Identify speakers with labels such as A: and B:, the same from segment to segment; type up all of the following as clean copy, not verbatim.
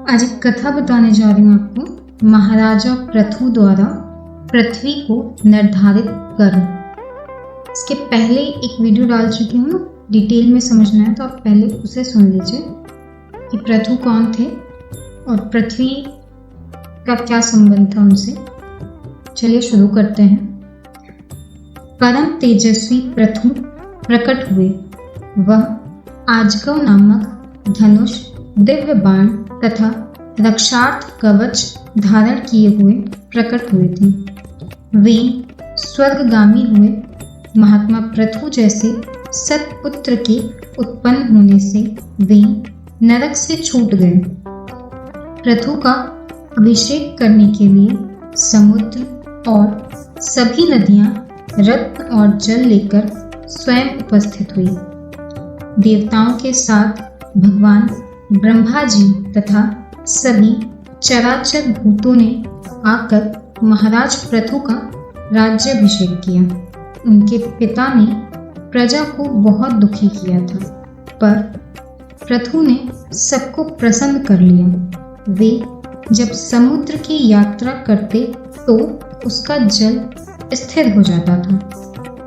A: आज एक कथा बताने जा रही हूँ आपको। महाराजा पृथु द्वारा पृथ्वी को निर्धारित कर्म। इसके पहले एक वीडियो डाल चुकी हूँ, डिटेल में समझना है तो आप पहले उसे सुन लीजिए कि पृथु कौन थे और पृथ्वी का क्या संबंध था उनसे। चलिए शुरू करते हैं। परम तेजस्वी पृथु प्रकट हुए। वह आजगव नामक धनुष, दिव्य बाण तथा रक्षार्थ कवच धारण किए हुए प्रकट हुए थे। वे स्वर्गगामी हुए। महात्मा पृथु जैसे सत्पुत्र के उत्पन्न होने से वे नरक से छूट गए। पृथु का अभिषेक करने के लिए समुद्र और सभी नदियां रत्न और जल लेकर स्वयं उपस्थित हुई। देवताओं के साथ भगवान ब्रह्मा जी तथा सभी चराचर भूतों ने आकर महाराज पृथु का राज्याभिषेक किया। उनके पिता ने प्रजा को बहुत दुखी किया था, पर पृथु ने सबको प्रसन्न कर लिया। वे जब समुद्र की यात्रा करते तो उसका जल स्थिर हो जाता था।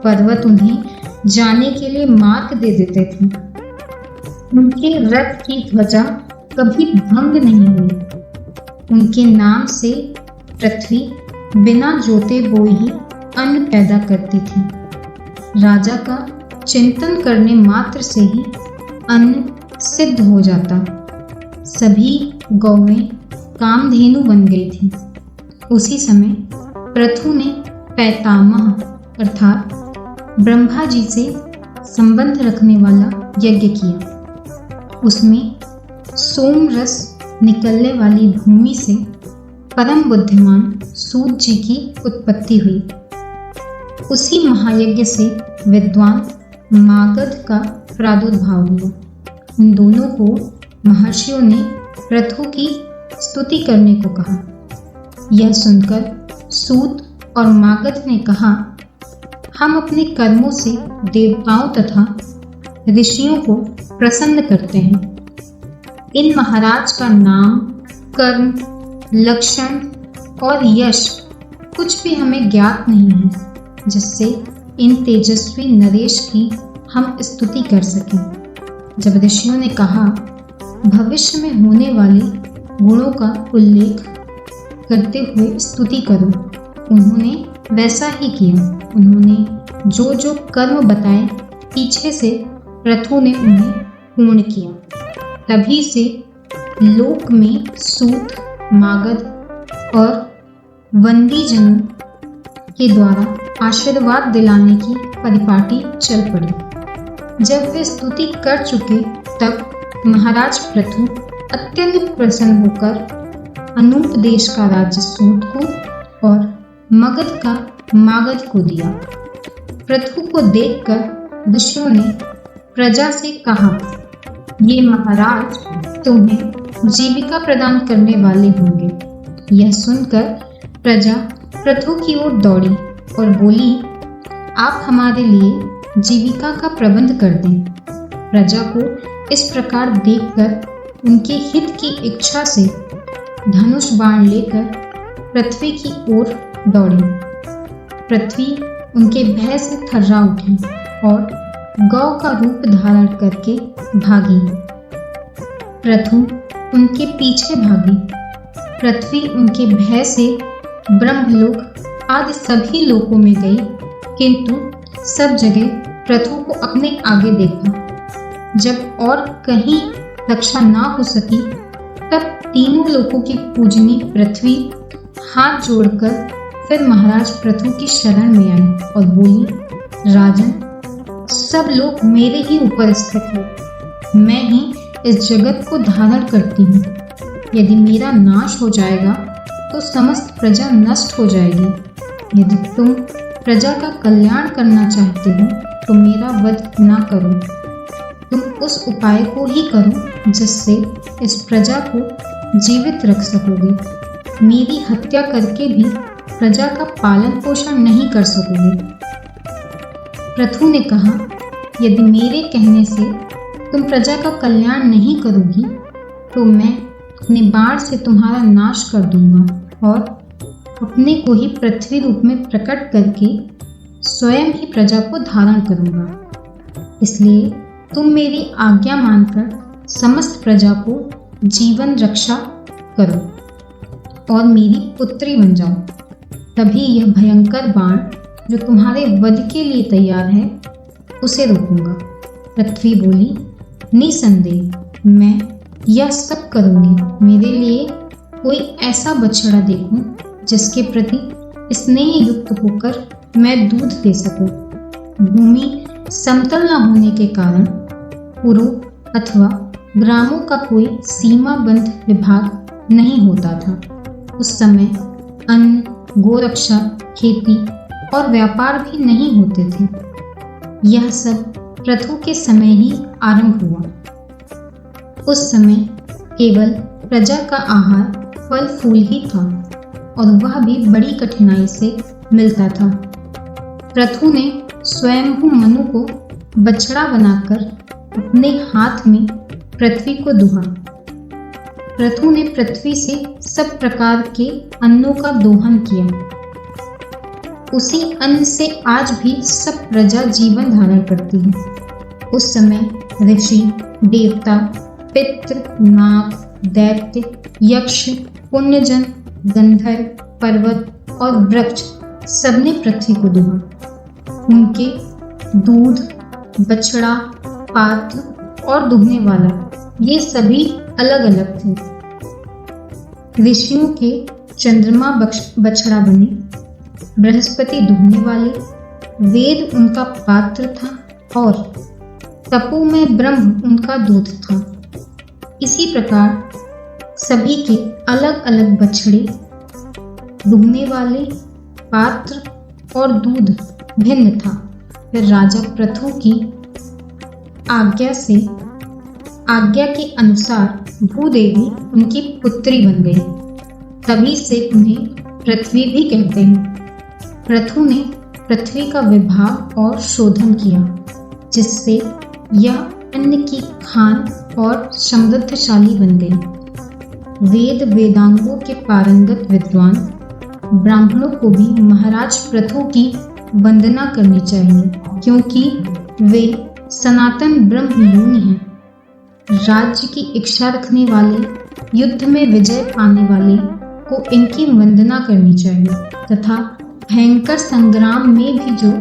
A: पर्वत उन्हें जाने के लिए मार्ग दे देते थे। उनके रथ की ध्वजा कभी भंग नहीं हुई। उनके नाम से पृथ्वी बिना जोते बोए ही अन्न पैदा करती थी। राजा का चिंतन करने मात्र से ही अन्न सिद्ध हो जाता। सभी गौएं कामधेनु बन गई थी। उसी समय पृथु ने पैतामह अर्थात ब्रह्मा जी से संबंध रखने वाला यज्ञ किया। उसमें सोम रस निकलने वाली भूमि से परम बुद्धिमान सूत जी की उत्पत्ति हुई। उसी महायज्ञ से विद्वान मागध का प्रादुर्भाव हुआ। उन दोनों को महर्षियों ने पृथु की स्तुति करने को कहा। यह सुनकर सूत और मागध ने कहा, हम अपने कर्मों से देवताओं तथा ऋषियों को प्रसन्न करते हैं। इन महाराज का नाम, कर्म, लक्षण और यश कुछ भी हमें ज्ञात नहीं है, जिससे इन तेजस्वी नरेश की हम स्तुति कर सकें। जब ऋषियों ने कहा, भविष्य में होने वाले गुणों का उल्लेख करते हुए स्तुति करो, उन्होंने वैसा ही किया। उन्होंने जो जो कर्म बताए, पीछे से पृथु ने उन्हें पूर्ण किया। तभी से लोक में सूत, मागध और वंदीजनों के द्वारा आशीर्वाद दिलाने की परिपाटी चल पड़ी। जब वे स्तुति कर चुके तब महाराज पृथु अत्यंत प्रसन्न होकर अनूप देश का राज्य सूत को और मगध का मागध को दिया। पृथु को देखकर ऋषियों ने प्रजा से कहा, ये महाराज तुम्हें जीविका प्रदान करने वाले होंगे। यह सुनकर प्रजा पृथु की ओर दौड़ी और बोली, आप हमारे लिए जीविका का प्रबंध कर दें। प्रजा को इस प्रकार देखकर उनके हित की इच्छा से धनुष बाण लेकर पृथ्वी की ओर दौड़ी। पृथ्वी उनके भय से थर्रा उठी और गौ का रूप धारण करके भागी। पृथु उनके पीछे भागी। पृथ्वी उनके भय से ब्रह्मलोक आदि सभी लोकों में गई, किंतु सब जगह पृथु को अपने आगे देखा। जब और कहीं रक्षा ना हो सकी, तब तीनों लोकों की पूजनी पृथ्वी हाथ जोड़कर फिर महाराज पृथु की शरण में आई और बोली, राजन, सब लोग मेरे ही ऊपर स्थित हैं। मैं ही इस जगत को धारण करती हूँ। यदि मेरा नाश हो जाएगा तो समस्त प्रजा नष्ट हो जाएगी। यदि तुम प्रजा का कल्याण करना चाहते हो तो मेरा वध ना करो। तुम उस उपाय को ही करो जिससे इस प्रजा को जीवित रख सकोगे। मेरी हत्या करके भी प्रजा का पालन पोषण नहीं कर सकोगे। पृथु ने कहा, यदि मेरे कहने से तुम प्रजा का कल्याण नहीं करोगी तो मैं अपने बाण से तुम्हारा नाश कर दूंगा और अपने को ही पृथ्वी रूप में प्रकट करके स्वयं ही प्रजा को धारण करूंगा। इसलिए तुम मेरी आज्ञा मानकर समस्त प्रजा को जीवन रक्षा करो और मेरी पुत्री बन जाओ। तभी यह भयंकर बाण जो तुम्हारे वध के लिए तैयार है उसे रोकूंगा। पृथ्वी बोली, निसंदेह मैं यह सब करूंगी। मेरे लिए कोई ऐसा बछड़ा देखूं जिसके प्रति स्नेह युक्त होकर मैं दूध दे सकूं। भूमि समतल न होने के कारण पुरों अथवा ग्रामों का कोई सीमाबद्ध विभाग नहीं होता था। उस समय अन्न, गोरक्षा, खेती और व्यापार भी नहीं होते थे। यह सब प्रथु के समय ही आरंभ हुआ। उस समय केवल प्रजा का आहार फल फूल ही था और वह भी बड़ी कठिनाई से मिलता था। प्रथु ने स्वयंभू मनु को बछड़ा बनाकर अपने हाथ में पृथ्वी को दुहा। प्रथु ने पृथ्वी से सब प्रकार के अन्नों का दोहन किया। उसी अन्न से आज भी सब प्रजा जीवन धारण करती है। उस समय ऋषि, देवता, पितृ, नाग, दैत्य, यक्ष, पुण्यजन, गंधर्व, पर्वत और वृक्ष सबने पृथ्वी को दुहा। उनके दूध, बछड़ा, पात्र और दुहने वाला ये सभी अलग अलग थे। ऋषियों के चंद्रमा बछड़ा बने, बृहस्पति दुहने वाले, वेद उनका पात्र था और तपु में ब्रह्म उनका दूध था। इसी प्रकार सभी के अलग अलग बछड़े, दुहने वाले, पात्र और दूध भिन्न था। फिर राजा प्रथु की आज्ञा के अनुसार भूदेवी उनकी पुत्री बन गई। तभी से उन्हें पृथ्वी भी कहते हैं। प्रथु ने पृथ्वी का विभाग और शोधन किया, जिससे यह अन्न की खान और समृद्धशाली बन गई। वेद वेदांगों के पारंगत विद्वान ब्राह्मणों को भी महाराज प्रथु की वंदना करनी चाहिए, क्योंकि वे सनातन ब्रह्म योनि हैं। राज्य की इच्छा रखने वाले, युद्ध में विजय पाने वाले को इनकी वंदना करनी चाहिए तथा भयंकर संग्राम में भी जो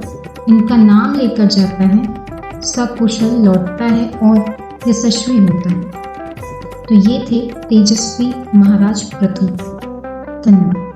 A: इनका नाम लेकर जाता है सकुशल लौटता है और यशस्वी होता है। तो ये थे तेजस्वी महाराज प्रथु। धन्यवाद।